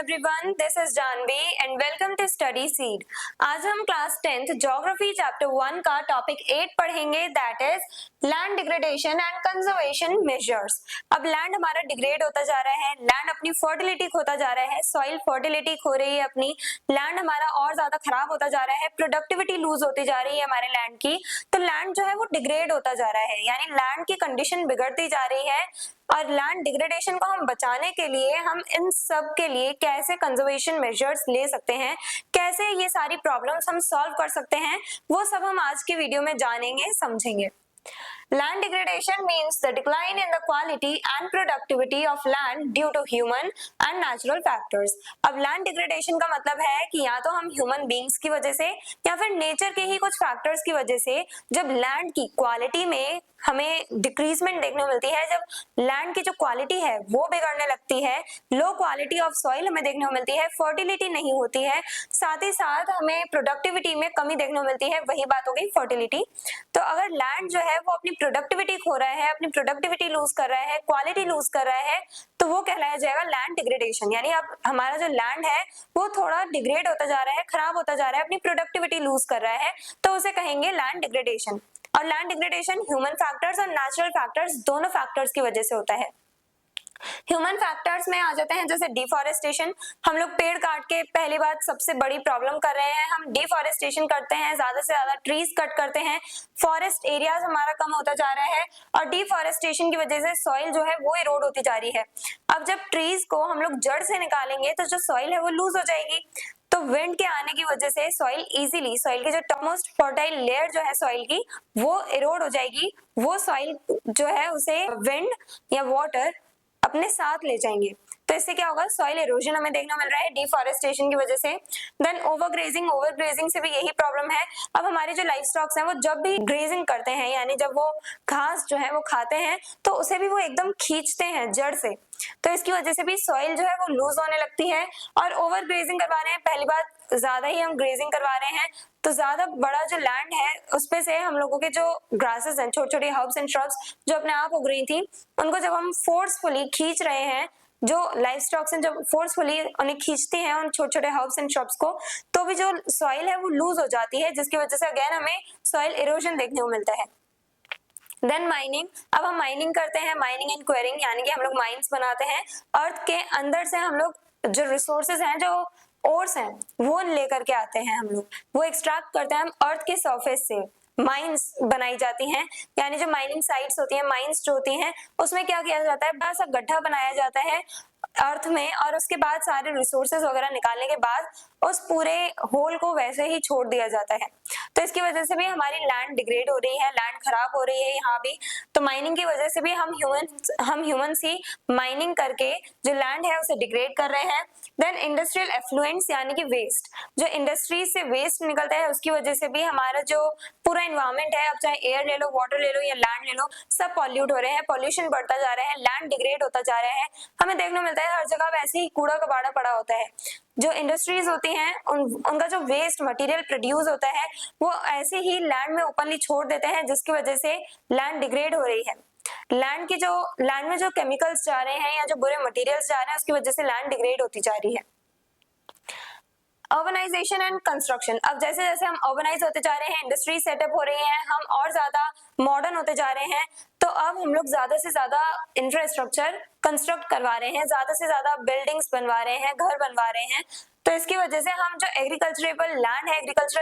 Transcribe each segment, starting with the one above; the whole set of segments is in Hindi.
everyone, this is Janvi and welcome to Study Seed। आज हम क्लास 10th ज्योग्राफी चैप्टर 1 का टॉपिक 8 पढ़ेंगे, that is land degradation and conservation measures. अब लैंड हमारा डिग्रेड होता जा रहा है, लैंड अपनी फर्टिलिटी खोता जा रहा है, सॉइल फर्टिलिटी खो रही है अपनी, लैंड हमारा और ज्यादा खराब होता जा रहा है, प्रोडक्टिविटी लूज होती जा रही है हमारे लैंड की, तो लैंड जो है वो डिग्रेड होता जा रहा है, यानी लैंड की कंडीशन बिगड़ती जा रही है। और लैंड डिग्रेडेशन को हम बचाने के लिए हम इन सब के लिए कैसे कंजर्वेशन मेजर्स ले सकते हैं, कैसे ये सारी प्रॉब्लम्स हम सॉल्व कर सकते हैं, वो सब हम आज की वीडियो में जानेंगे, समझेंगे। Land degradation means the decline in the quality and productivity of land due to human and natural factors। अब land degradation का मतलब है कि या तो हम human beings की वजह से या फिर nature के ही कुछ factors की वजह से जब land की quality में हमें डिक्रीजमेंट देखने को मिलती है, जब लैंड की जो क्वालिटी है वो बिगड़ने लगती है, लो क्वालिटी ऑफ सॉइल हमें देखने को मिलती है, फर्टिलिटी नहीं होती है, साथ ही साथ हमें प्रोडक्टिविटी में कमी देखने को मिलती है, वही बात हो गई फर्टिलिटी। तो अगर लैंड जो है वो अपनी प्रोडक्टिविटी खो रहा है, अपनी प्रोडक्टिविटी लूज कर रहा है, क्वालिटी लूज कर रहा है, तो वो कहलाया जाएगा लैंड डिग्रेडेशन। यानी अब हमारा जो लैंड है वो थोड़ा डिग्रेड होता जा रहा है, खराब होता जा रहा है, अपनी प्रोडक्टिविटी लूज कर रहा है, तो उसे कहेंगे लैंड डिग्रेडेशन। और लैंड डिग्रेडेशन ह्यूमन फैक्टर्स और नेचुरल फैक्टर्स दोनों फैक्टर्स की वजह से होता है। ह्यूमन फैक्टर्स में आ जाते हैं जैसे डिफॉरेस्टेशन, हम लोग पेड़ काट के पहली बात सबसे बड़ी प्रॉब्लम कर रहे हैं, हम डिफॉरेस्टेशन करते हैं, ज्यादा से ज्यादा ट्रीज कट करते हैं, फॉरेस्ट एरियाज हमारा कम होता जा रहा है और डिफॉरेस्टेशन की वजह से सॉइल जो है वो इरोड होती जा रही है। अब जब ट्रीज को हम लोग जड़ से निकालेंगे तो जो सॉइल है वो लूज हो जाएगी, तो विंड के आने की वजह से सॉइल इजीली, सॉइल की जो टॉपमोस्ट फर्टाइल लेयर जो है सॉइल की वो इरोड हो जाएगी, वो सॉइल जो है उसे विंड या वाटर अपने साथ ले जाएंगे, तो इससे क्या होगा, सॉइल इरोजन हमें देखने को मिल रहा है डिफॉरेस्टेशन की वजह से। देन ओवरग्रेजिंग से भी यही प्रॉब्लम है। अब हमारे जो लाइफ स्टॉक्स हैं वो जब भी ग्रेजिंग करते हैं, यानी जब वो घास जो है वो खाते हैं, तो उसे भी वो एकदम खींचते हैं जड़ से, तो इसकी वजह से भी सॉइल जो है वो लूज होने लगती है। और ओवर ग्रेजिंग करवा रहे हैं, पहली बात ज्यादा ही हम ग्रेजिंग करवा रहे हैं, तो ज्यादा बड़ा जो लैंड है उसपे से हम लोगों के जो ग्रासेस हैं, छोटी छोटी हर्ब्स एंड श्रब्स जो अपने आप उग रही थी, उनको जब हम फोर्सफुली खींच रहे हैं, जो लाइफ स्टॉक्स हैं जब फोर्सफुली उन्हें खींचते हैं उन छोटे छोटे हर्ब्स एंड श्रब्स को, तो भी जो सॉइल है वो लूज हो जाती है, जिसकी वजह से अगेन हमें सॉइल इरोजन देखने को मिलता है। देन माइनिंग, अब हम माइनिंग करते हैं, माइनिंग एंड क्वेरिंग, यानी कि हम लोग माइंस बनाते हैं, अर्थ के अंदर से हम लोग जो रिसोर्सेज हैं, जो ओर्स हैं, वो लेकर के आते हैं, हम लोग वो एक्सट्रैक्ट करते हैं हम अर्थ के सरफेस से, माइंस बनाई जाती हैं, यानी जो माइनिंग साइट्स होती हैं, माइंस जो होती हैं, उसमें क्या किया जाता है, बड़ा सा गड्ढा बनाया जाता है अर्थ में, और उसके बाद सारे रिसोर्सेज वगैरह निकालने के बाद उस पूरे होल को वैसे ही छोड़ दिया जाता है, तो इसकी वजह से भी हमारी लैंड डिग्रेड हो रही है, लैंड खराब हो रही है यहाँ भी। तो माइनिंग की वजह से भी हम ह्यूमंस ही माइनिंग करके जो लैंड है उसे डिग्रेड कर रहे हैं। देन इंडस्ट्रियल एफ्लुएंट्स, यानी कि वेस्ट, जो इंडस्ट्रीज से वेस्ट निकलता है उसकी वजह से भी हमारा जो पूरा एनवायरमेंट है, अब चाहे एयर ले लो, वाटर ले लो या लैंड ले लो, सब पॉल्यूट हो रहे हैं, पॉल्यूशन बढ़ता जा रहा है, लैंड डिग्रेड होता जा रहा है, हमें देखने को मिलता है हर जगह वैसे ही कूड़ा कबाड़ा पड़ा होता है। जो इंडस्ट्रीज होती हैं उनका जो वेस्ट मटेरियल प्रोड्यूस होता है वो ऐसे ही लैंड में ओपनली छोड़ देते हैं, जिसकी वजह से लैंड डिग्रेड हो रही है। लैंड में जो केमिकल्स जा रहे हैं या जो बुरे मटेरियल्स जा रहे हैं उसकी वजह से लैंड डिग्रेड होती जा रही है। अर्बनाइजेशन एंड कंस्ट्रक्शन, अब जैसे जैसे हम अर्बनाइज होते जा रहे हैं, इंडस्ट्री सेटअप हो रही हैं, हम और ज्यादा मॉडर्न होते जा रहे हैं, तो अब हम लोग ज्यादा से ज्यादा इंफ्रास्ट्रक्चर कंस्ट्रक्ट करवा रहे हैं, ज्यादा से ज्यादा बिल्डिंग्स बनवा रहे हैं, घर बनवा रहे हैं, तो इसकी वजह से हम जो एग्रीकल्चरल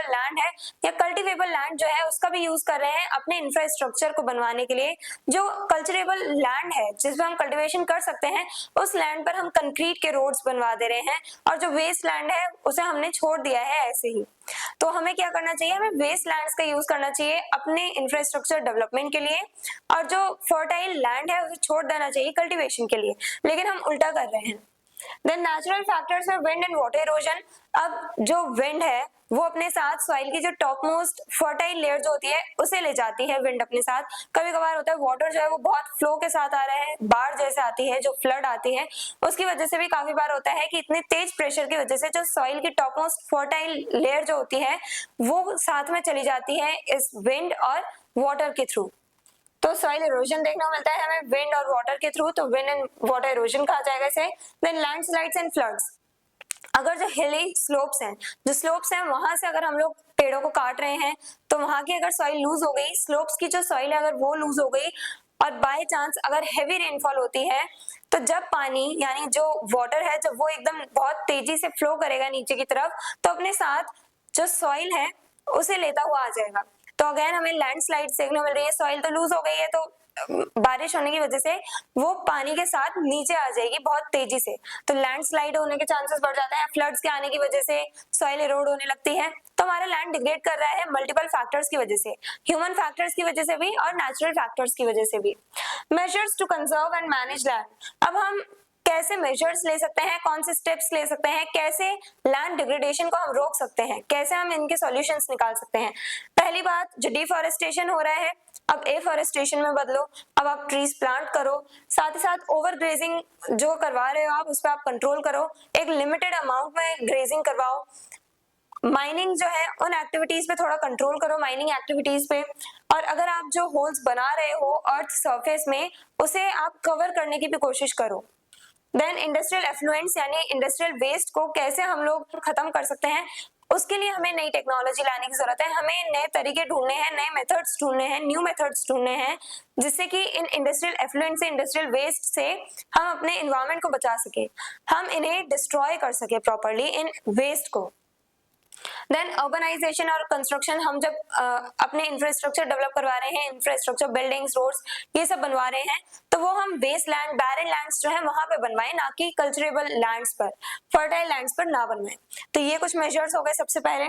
लैंड है या कल्टीवेबल लैंड जो है उसका भी यूज कर रहे हैं अपने इंफ्रास्ट्रक्चर को बनवाने के लिए। जो कल्चरेबल लैंड है जिसमें हम कल्टीवेशन कर सकते हैं, उस लैंड पर हम कंक्रीट के रोड्स बनवा दे रहे हैं, और जो वेस्ट लैंड है उसे हमने छोड़ दिया है ऐसे ही। तो हमें क्या करना चाहिए, हमें वेस्ट लैंड्स का यूज करना चाहिए अपने इंफ्रास्ट्रक्चर डेवलपमेंट के लिए, और जो फर्टाइल लैंड है उसे छोड़ देना चाहिए कल्टीवेशन के लिए, लेकिन हम उल्टा कर रहे हैं। देन नेचुरल फैक्टर्स में विंड एंड वाटर इरोजन, अब जो विंड है वो अपने साथ सॉइल की जो टॉप मोस्ट फर्टाइल लेयर जो होती है उसे ले जाती है विंड अपने साथ। कभी कभार होता है वाटर जो है वो बहुत फ्लो के साथ आ रहा है, बाढ़ जैसे आती है, जो फ्लड आती है उसकी वजह से भी काफी बार होता है कि इतने तेज प्रेशर की वजह से जो सॉइल की टॉप मोस्ट फर्टाइल लेयर जो होती है वो साथ में चली जाती है इस विंड और वाटर के थ्रू, तो सॉइल इरोजन देखने को मिलता है हमें विंड और वाटर के थ्रू, तो विंड एंड वाटर इरोजन कहा जाएगा इसे। देन लैंडस्लाइड्स एंड फ्लड्स, अगर जो हिली स्लोप्स हैं, जो स्लोप्स हैं वहां से अगर हम लोग पेड़ों को काट रहे हैं तो वहां की अगर सॉइल लूज हो गई, स्लोप्स की जो सॉइल है अगर वो लूज हो गई और बाय चांस अगर हेवी रेनफॉल होती है तो जब पानी यानी जो वाटर है जब वो एकदम बहुत तेजी से फ्लो करेगा नीचे की तरफ तो अपने साथ जो सॉइल है उसे लेता हुआ आ जाएगा। तो अगेन हमें लैंडस्लाइड देखने मिल रही है, सॉइल तो लूज हो गई है तो बारिश होने की वजह से वो पानी के साथ नीचे आ जाएगी बहुत तेजी से, तो लैंडस्लाइड होने के चांसेस बढ़ जाते हैं। फ्लड्स के आने की वजह से सॉइल इरोड होने लगती है, तो हमारा लैंड डिग्रेड कर रहा है मल्टीपल फैक्टर्स की वजह से, ह्यूमन फैक्टर्स की वजह से भी और नेचुरल फैक्टर्स की वजह से भी। Measures to conserve and manage land, अब हम कैसे मेजर्स ले सकते हैं, कौन से स्टेप्स ले सकते हैं, कैसे लैंड डिग्रेडेशन को हम रोक सकते हैं, कैसे हम इनके सॉल्यूशंस निकाल सकते हैं। पहली बात, जो डिफॉरेस्टेशन हो रहा है अब एफॉरेस्टेशन में बदलो, अब आप ट्रीज प्लांट करो, साथ ही साथ ओवर ग्रेजिंग जो करवा रहे हो आप उस पर आप कंट्रोल करो, एक लिमिटेड अमाउंट में ग्रेजिंग करवाओ। माइनिंग जो है उन एक्टिविटीज पे थोड़ा कंट्रोल करो, माइनिंग एक्टिविटीज पे, और अगर आप जो होल्स बना रहे हो अर्थ सरफेस में उसे आप कवर करने की भी कोशिश करो। देन इंडस्ट्रियल एफ्लुएंट्स यानी इंडस्ट्रियल वेस्ट को कैसे हम लोग खत्म कर सकते हैं, उसके लिए हमें नई टेक्नोलॉजी लाने की जरूरत है, हमें नए तरीके ढूंढने हैं, नए मेथड्स ढूंढने हैं, न्यू मेथड्स ढूंढने हैं जिससे कि इन इंडस्ट्रियल एफ्लुएंट से, इंडस्ट्रियल वेस्ट से हम अपने एनवायरनमेंट को बचा सके, हम इन्हें डिस्ट्रॉय कर सके प्रॉपर्ली इन वेस्ट को। देन अर्बनाइजेशन और कंस्ट्रक्शन, हम जब अपने इंफ्रास्ट्रक्चर डेवलप करवा रहे हैं, इंफ्रास्ट्रक्चर बिल्डिंग्स रोड्स ये सब बनवा रहे हैं तो वो हम वेस्ट लैंड बैरन लैंड्स जो है वहां पे बनवाएं, ना कि कल्चरेबल लैंड्स पर, फर्टाइल लैंड्स पर ना बनवाएं। तो ये कुछ मेजर्स हो गए सबसे पहले।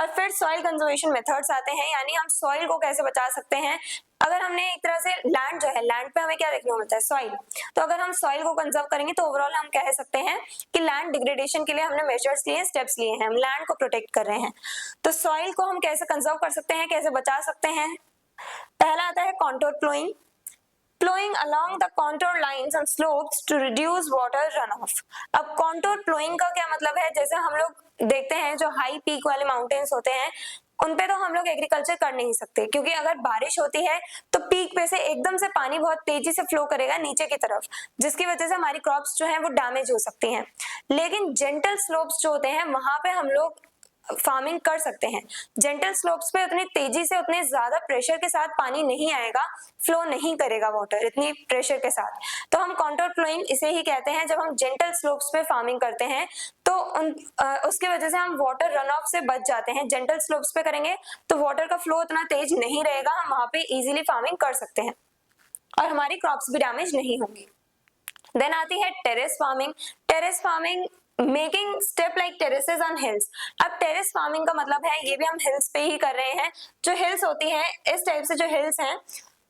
और फिर सॉइल कंजर्वेशन मेथड्स आते हैं, यानी हम सॉइल को कैसे बचा सकते हैं। अगर हमने एक तरह से लैंड जो है, लैंड पे हमें क्या देखने को मिलता है, सॉइल, तो अगर हम सॉइल को कंजर्व करेंगे तो ओवरऑल हम कह सकते हैं कि लैंड डिग्रेडेशन के लिए हमने मेजर्स लिए, स्टेप्स लिए हैं, हम लैंड को प्रोटेक्ट कर रहे हैं। तो सॉइल को हम कैसे कंजर्व कर सकते हैं, कैसे बचा सकते हैं। पहला आता है contour ploughing, ploughing along the contour lines and slopes to reduce water runoff। अब कॉन्टोर प्लोइंग का क्या मतलब है, जैसे हम लोग देखते हैं जो हाई पीक वाले माउंटेन्स होते हैं उन पे तो हम लोग एग्रीकल्चर कर नहीं सकते, क्योंकि अगर बारिश होती है तो पीक पे से एकदम से पानी बहुत तेजी से फ्लो करेगा नीचे की तरफ, जिसकी वजह से हमारी क्रॉप्स जो है वो डैमेज हो सकती हैं। लेकिन जेंटल स्लोप्स जो होते हैं वहां पे हम लोग फार्मिंग कर सकते हैं। जेंटल स्लोप्स पे उतनी तेजी से, उतने ज्यादा प्रेशर के साथ पानी नहीं आएगा, फ्लो नहीं करेगा वाटर इतनी प्रेशर के साथ, तो हम कॉन्टोर फ्लोइंग इसे ही कहते हैं। जब हम जेंटल स्लोप्स पे फार्मिंग करते हैं तो उसकी वजह से हम वाटर रन ऑफ से बच जाते हैं। जेंटल स्लोप्स पे करेंगे तो वाटर का फ्लो उतना तेज नहीं रहेगा, हम वहां पे इजीली फार्मिंग कर सकते हैं और हमारी क्रॉप्स भी डैमेज नहीं होंगी। देन आती है terrace farming. Terrace farming making step like terraces on hills. अब टेरेस फार्मिंग का मतलब है ये भी हम हिल्स पे ही कर रहे हैं। जो हिल्स होती हैं, इस टाइप से जो हिल्स हैं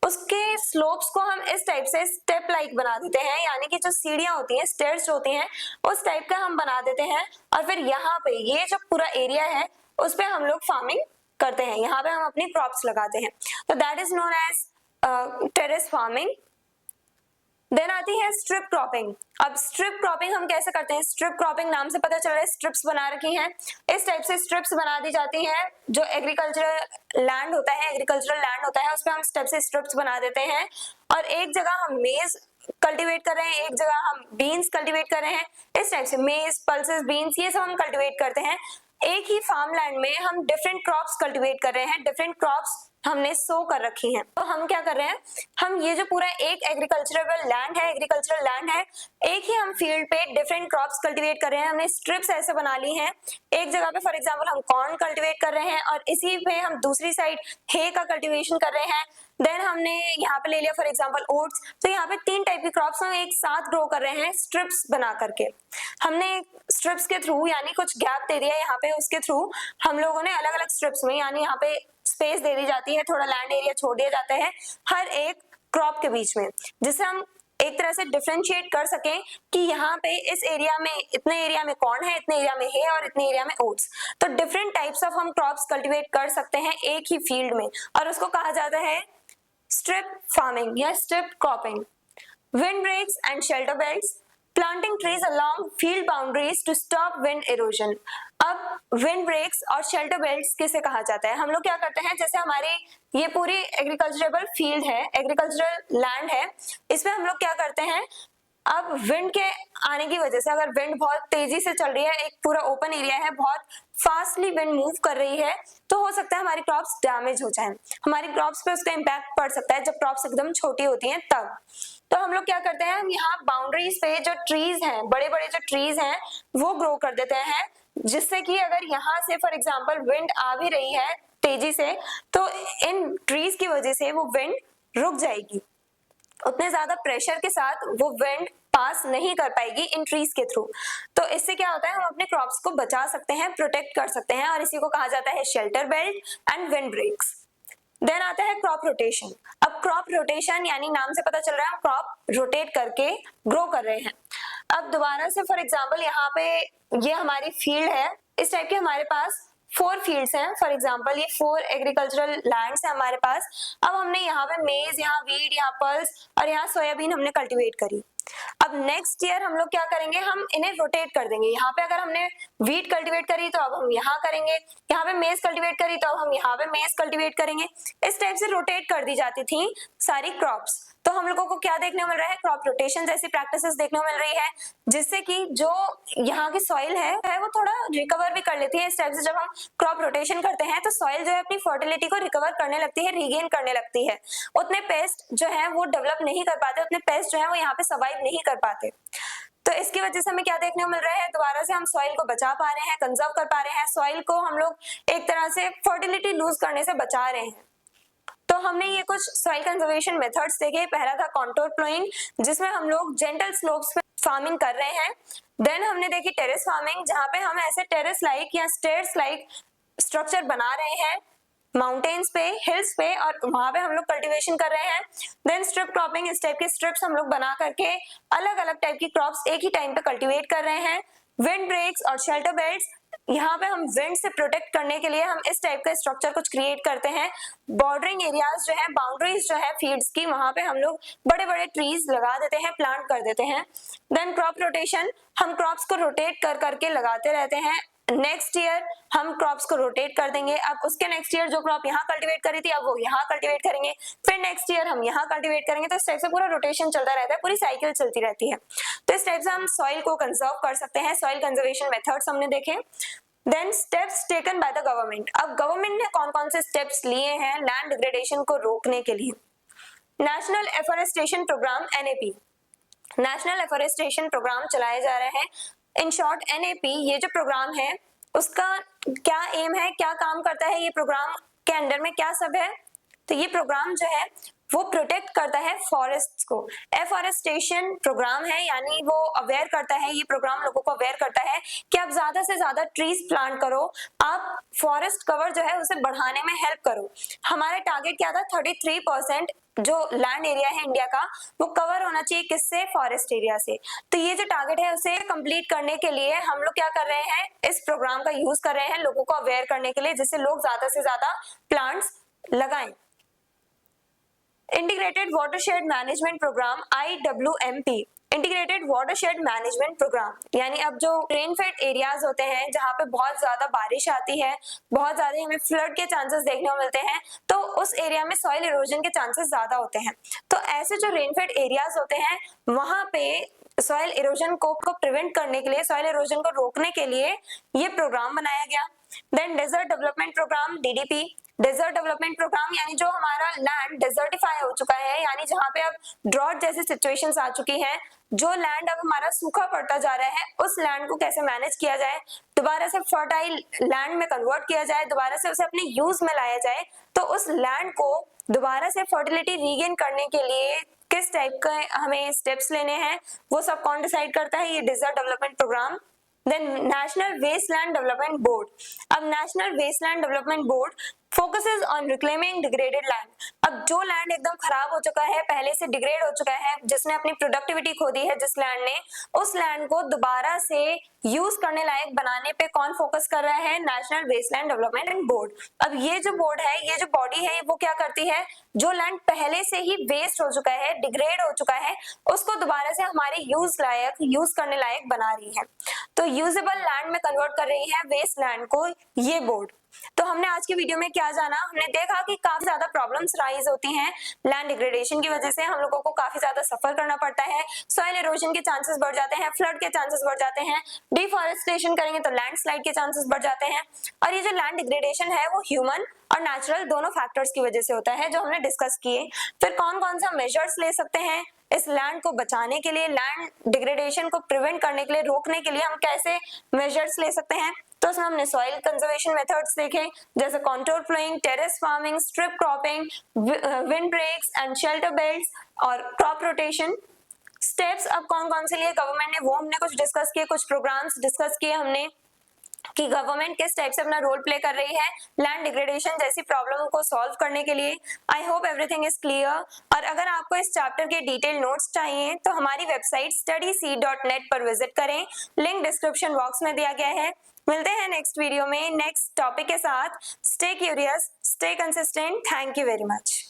उसके स्लोप्स को हम इस टाइप से स्टेप लाइक बना देते हैं, यानी कि जो सीढ़ियां होती हैं, स्टेयर्स होती हैं, उस टाइप का हम बना देते हैं और फिर यहाँ पे ये जो पूरा एरिया है उस पे हम लोग फार्मिंग करते हैं, यहाँ पे हम अपनी क्रॉप्स लगाते हैं। तो that is known as terrace farming. Then आती है स्ट्रिप क्रॉपिंग। अब स्ट्रिप क्रॉपिंग हम कैसे करते हैं, स्ट्रिप क्रॉपिंग नाम से पता चल रहा है, स्ट्रिप्स बना रखी हैं, इस टाइप से स्ट्रिप्स बना दी जाती हैं। जो एग्रीकल्चरल लैंड होता है उस पे हम स्टेप से स्ट्रिप्स बना देते हैं और एक जगह हम मेज कल्टीवेट कर रहे हैं, एक जगह हम बीन्स कल्टीवेट कर रहे हैं, इस टाइप से मेज, पल्सेस, बीन्स ये सब हम कल्टीवेट करते हैं। एक ही फार्म लैंड में हम डिफरेंट क्रॉप्स कल्टीवेट कर रहे हैं, डिफरेंट क्रॉप्स हमने सो कर रखी हैं। तो हम क्या कर रहे हैं, हम ये जो पूरा एक एग्रीकल्चरल लैंड है, एक ही हम फील्ड पे डिफरेंट क्रॉप्स कल्टीवेट कर रहे हैं। हमने स्ट्रिप्स ऐसे बना ली हैं, एक जगह पे फॉर एग्जांपल हम कॉर्न कल्टीवेट कर रहे हैं और इसी पे हम दूसरी साइड हे का कल्टीवेशन कर रहे हैं। देन हमने यहाँ पे ले लिया फॉर एग्जांपल ओट्स, तो यहाँ पे 3 टाइप की क्रॉप्स हम एक साथ ग्रो कर रहे हैं स्ट्रिप्स बना करके। हमने स्ट्रिप्स के थ्रू यानी कुछ गैप दे दिया यहाँ पे, उसके थ्रू हम लोगों ने अलग अलग स्ट्रिप्स में यानी यहाँ पे स्पेस दे दी जाती है, थोड़ा लैंड एरिया छोड़ दिया जाता है हर एक क्रॉप के बीच में, जिससे हम एक तरह से डिफरेंशिएट कर सकें कि यहाँ पे इस एरिया में, इतने एरिया में कॉर्न है, इतने एरिया में है और इतने एरिया में ओट्स। तो डिफरेंट टाइप्स ऑफ हम क्रॉप्स कल्टीवेट कर सकते हैं एक ही फील्ड में और उसको कहा जाता है स्ट्रिप फार्मिंग या strip cropping. Wind breaks and shelter belts, planting trees along field boundaries to stop wind erosion. अब विंड ब्रेक्स और शेल्टर बेल्ट्स किसे कहा जाता है, हम लोग क्या करते हैं, जैसे हमारी ये पूरी एग्रीकल्चरेबल फील्ड है, एग्रीकल्चरल लैंड है, इसमें हम लोग क्या करते हैं, अब विंड के आने की वजह से, अगर विंड बहुत तेजी से चल रही है, एक पूरा ओपन एरिया है, बहुत फास्टली विंड मूव कर रही है, तो हो सकता है हमारी क्रॉप्स डैमेज हो जाएं, हमारी क्रॉप्स पे उसका इम्पैक्ट पड़ सकता है, जब क्रॉप्स एकदम छोटी होती हैं तब। तो हम लोग क्या करते हैं, हम यहाँ बाउंड्रीज पे जो ट्रीज हैं, बड़े बड़े जो ट्रीज हैं वो ग्रो कर देते हैं, जिससे कि अगर यहाँ से फॉर एग्जाम्पल विंड आ भी रही है तेजी से, तो इन ट्रीज की वजह से वो विंड रुक जाएगी, उतने ज्यादा प्रेशर के साथ वो विंड पास नहीं कर पाएगी इन ट्रीज के थ्रू। तो इससे क्या होता है, हम अपने क्रॉप्स को बचा सकते हैं, प्रोटेक्ट कर सकते हैं, और इसी को कहा जाता है shelter belt and wind breaks. Then आता है क्रॉप रोटेशन। अब क्रॉप रोटेशन यानी नाम से पता चल रहा है हम क्रॉप रोटेट करके ग्रो कर रहे हैं। अब दोबारा से फॉर एग्जांपल यहाँ पे ये हमारी फील्ड है, इस टाइप के हमारे पास 4 फील्ड्स हैं, फॉर एग्जांपल ये 4 एग्रीकल्चरल लैंड्स हैं हमारे पास। अब हमने यहाँ पे मेज, यहाँ वीट, यहाँ पल्स और यहाँ सोयाबीन हमने कल्टीवेट करी। अब नेक्स्ट ईयर हम लोग क्या करेंगे, हम इन्हें रोटेट कर देंगे। यहाँ पे अगर हमने वीट कल्टीवेट करी तो अब हम यहाँ करेंगे, यहाँ पे मेज कल्टीवेट करी तो अब हम यहाँ पे मेज कल्टीवेट करेंगे। इस टाइप से रोटेट कर दी जाती थी सारी क्रॉप्स। तो हम लोगों को क्या देखने को मिल रहा है, क्रॉप रोटेशन जैसी प्रैक्टिसेस देखने को मिल रही है, जिससे कि जो यहाँ की सॉइल है वो थोड़ा रिकवर भी कर लेती है। इस टाइप से जब हम क्रॉप रोटेशन करते हैं तो सॉइल जो है अपनी फर्टिलिटी को रिकवर करने लगती है, रीगेन करने लगती है। उतने पेस्ट जो है वो डेवलप नहीं कर पाते, उतने पेस्ट जो है वो यहाँ पे सर्वाइव नहीं कर पाते। तो इसकी वजह से हमें क्या देखने को मिल रहा है, दोबारा से हम सॉइल को बचा पा रहे हैं, कंजर्व कर पा रहे हैं, सॉइल को हम लोग एक तरह से फर्टिलिटी लूज करने से बचा रहे हैं। तो हमने ये कुछ सॉइल कंजर्वेशन मेथड्स देखे। पहला था कॉन्टोर प्लोइंग, जिसमें हम लोग जेंटल स्लोप्स पे फार्मिंग कर रहे हैं। देन हमने देखी टेरेस फार्मिंग, जहां पे हम ऐसे टेरेस लाइक या स्टेयर्स लाइक स्ट्रक्चर बना रहे हैं माउंटेन्स पे, हिल्स पे, और वहां पे हम लोग कल्टीवेशन कर रहे हैं। देन स्ट्रिप क्रॉपिंग, इस टाइप के स्ट्रिप्स हम लोग बना करके अलग अलग टाइप की क्रॉप्स एक ही टाइम पे कल्टीवेट कर रहे हैं। विंड ब्रेक्स और शेल्टर बेल्ट्स, यहाँ पे हम विंड से प्रोटेक्ट करने के लिए हम इस टाइप का स्ट्रक्चर कुछ क्रिएट करते हैं। बॉर्डरिंग एरियाज जो है, बाउंड्रीज जो है फील्ड्स की, वहां पे हम लोग बड़े बड़े ट्रीज लगा देते हैं, प्लांट कर देते हैं। देन क्रॉप रोटेशन, हम क्रॉप्स को रोटेट कर करके लगाते रहते हैं। नेक्स्ट ईयर हम क्रॉप्स को रोटेट कर देंगे, अब उसके नेक्स्ट ईयर जो क्रॉप यहाँ कल्टीवेट करी थी अब वो यहाँ कल्टीवेट करेंगे, फिर नेक्स्ट ईयर हम यहाँ कल्टीवेट करेंगे। तो इस टाइप से पूरा रोटेशन चलता रहता है, पूरी साइकिल चलती रहती है। तो इस टाइप से हम सॉइल को कंजर्व कर सकते हैं। सॉइल कंजर्वेशन मेथड्स हमने देखे। Then steps taken by the government. अब गवर्नमेंट ने कौन कौन से स्टेप्स लिए हैं लैंड डिग्रेडेशन को रोकने के लिए। National afforestation programme NAP, national afforestation programme चलाए जा रहे हैं। इन शॉर्ट NAP, ये जो प्रोग्राम है उसका क्या एम है, क्या काम करता है, ये प्रोग्राम के अंडर में क्या सब है। तो ये प्रोग्राम जो है वो प्रोटेक्ट करता है फॉरेस्ट्स को। एफॉरेस्टेशन प्रोग्राम है, यानी वो अवेयर करता है, ये प्रोग्राम लोगों को अवेयर करता है कि आप ज्यादा से ज्यादा ट्रीज प्लांट करो, आप फॉरेस्ट कवर जो है उसे बढ़ाने में हेल्प करो। हमारा टारगेट क्या था, 33% जो लैंड एरिया है इंडिया का वो कवर होना चाहिए, किससे, फॉरेस्ट एरिया से। तो ये जो टारगेट है उसे कंप्लीट करने के लिए हम लोग क्या कर रहे हैं, इस प्रोग्राम का यूज कर रहे हैं लोगों को अवेयर करने के लिए, जिससे लोग ज्यादा से ज्यादा प्लांट्स लगाएं। Integrated watershed management programme IWMP, integrated watershed management programme, यानी अब जो रेनफेड एरियाज होते हैं जहाँ पे बहुत ज्यादा बारिश आती है, बहुत ज्यादा हमें फ्लड के चांसेस देखने को मिलते हैं, तो उस एरिया में सॉइल इरोजन के चांसेस ज्यादा होते हैं। तो ऐसे जो रेनफेड एरियाज होते हैं वहां पे सॉइल इरोजन को प्रिवेंट करने के लिए, सॉइल इरोजन को रोकने के लिए ये प्रोग्राम बनाया गया। Then desert development programme DDP, desert development programme यानी जो हमारा लैंड डेजर्टिफाई हो चुका है, यानी जहाँ पे अब ड्रॉट जैसी सिचुएशंस आ चुकी हैं, जो लैंड अब हमारा सूखा पड़ता जा रहा है, उस लैंड को कैसे मैनेज किया जाए, दोबारा से फर्टाइल लैंड में कन्वर्ट किया जाए, दोबारा से उसे अपने यूज में लाया जाए। तो उस लैंड को दोबारा से फर्टिलिटी रीगेन करने के लिए किस टाइप का हमें स्टेप्स लेने हैं, वो सब कौन डिसाइड करता है, ये desert development programme. Then national wasteland development board, अब national wasteland development board focuses on reclaiming degraded land. अब जो लैंड एकदम खराब हो चुका है, पहले से डिग्रेड हो चुका है, जिसने अपनी प्रोडक्टिविटी खो दी है, जिस लैंड ने, उस लैंड को दोबारा से यूज करने लायक बनाने पे कौन फोकस कर रहा है, नेशनल वेस्टलैंड डेवलपमेंट बोर्ड। अब ये जो बोर्ड है, ये जो बॉडी है, वो क्या करती है, जो लैंड पहले से ही वेस्ट हो चुका है, डिग्रेड हो चुका है, उसको दोबारा से हमारे यूज करने लायक बना रही है। तो यूजेबल लैंड में कन्वर्ट कर रही है वेस्ट लैंड को ये बोर्ड। तो हमने आज के वीडियो में क्या जाना, हमने देखा कि काफी ज्यादा प्रॉब्लम्स राइज होती हैं लैंड डिग्रेडेशन की वजह से, हम लोगों को काफी ज्यादा सफर करना पड़ता है, सॉइल इरोजन के चांसेस बढ़ जाते हैं, फ्लड के चांसेस बढ़ जाते हैं, डिफॉरेस्टेशन करेंगे तो लैंडस्लाइड के चांसेस बढ़ जाते हैं। और ये जो लैंड डिग्रेडेशन है वो ह्यूमन और नेचुरल दोनों फैक्टर्स की वजह से होता है, जो हमने डिस्कस किए। फिर कौन कौन सा मेजर्स ले सकते हैं इस लैंड को बचाने के लिए, लैंड डिग्रेडेशन को प्रिवेंट करने के लिए, रोकने के लिए हम कैसे मेजर्स ले सकते हैं। तो उसमें हमने सॉइल कंजर्वेशन मेथड्स देखे, जैसे contour ploughing, terrace farming, strip cropping, wind breaks and shelter belts और क्रॉप रोटेशन। स्टेप्स अब कौन कौन से लिए गवर्नमेंट ने, वो हमने कुछ डिस्कस किए, कुछ प्रोग्राम्स डिस्कस किए हमने कि गवर्नमेंट किस टाइप से अपना रोल प्ले कर रही है लैंड डिग्रेडेशन जैसी प्रॉब्लम को सॉल्व करने के लिए। I hope everything is clear. और अगर आपको इस चैप्टर के डिटेल नोट्स चाहिए तो हमारी वेबसाइट studyseed.net पर विजिट करें, लिंक डिस्क्रिप्शन बॉक्स में दिया गया है। मिलते हैं नेक्स्ट वीडियो में नेक्स्ट टॉपिक के साथ। Stay curious, stay consistent. Thank you very much.